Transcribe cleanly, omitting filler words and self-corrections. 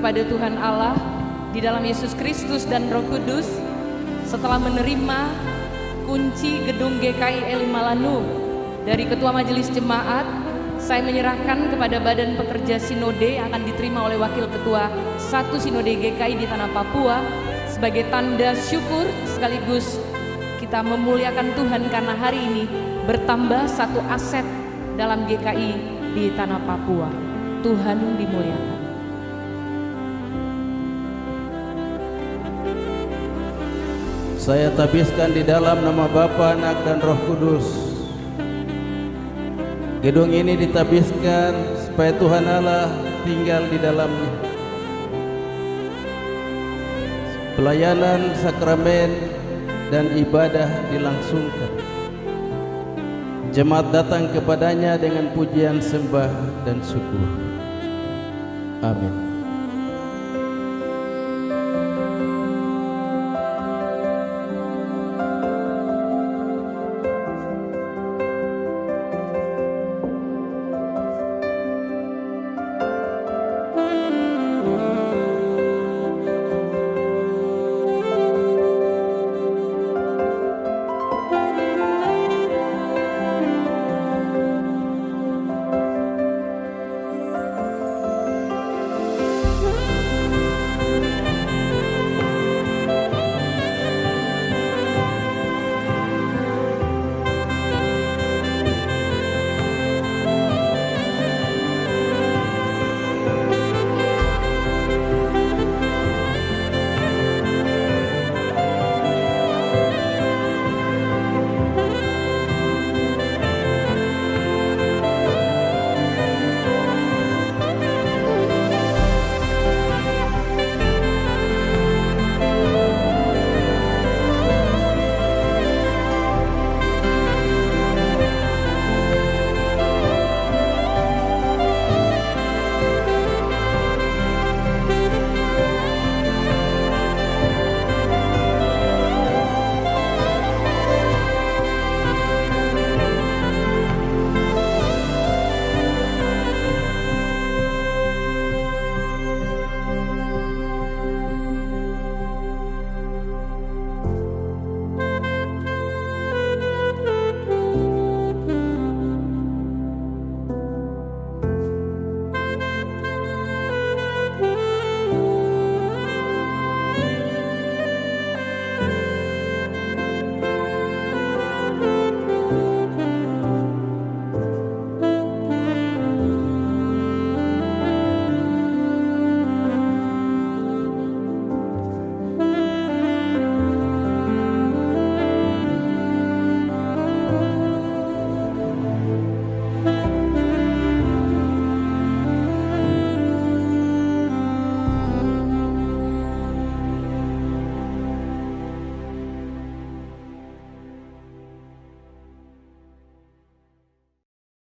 kepada Tuhan Allah di dalam Yesus Kristus dan Roh Kudus, setelah menerima kunci gedung GKI Elim Malanu dari Ketua Majelis Jemaat, saya menyerahkan kepada Badan Pekerja Sinode yang akan diterima oleh Wakil Ketua 1 Sinode GKI di Tanah Papua sebagai tanda syukur sekaligus kita memuliakan Tuhan karena hari ini bertambah satu aset dalam GKI di Tanah Papua. Tuhan dimuliakan. Saya tabiskan di dalam nama Bapa, Anak, dan Roh Kudus. Gedung ini ditabiskan supaya Tuhan Allah tinggal di dalamnya. Pelayanan sakramen dan ibadah dilangsungkan. Jemaat datang kepadanya dengan pujian, sembah, dan syukur. Amin.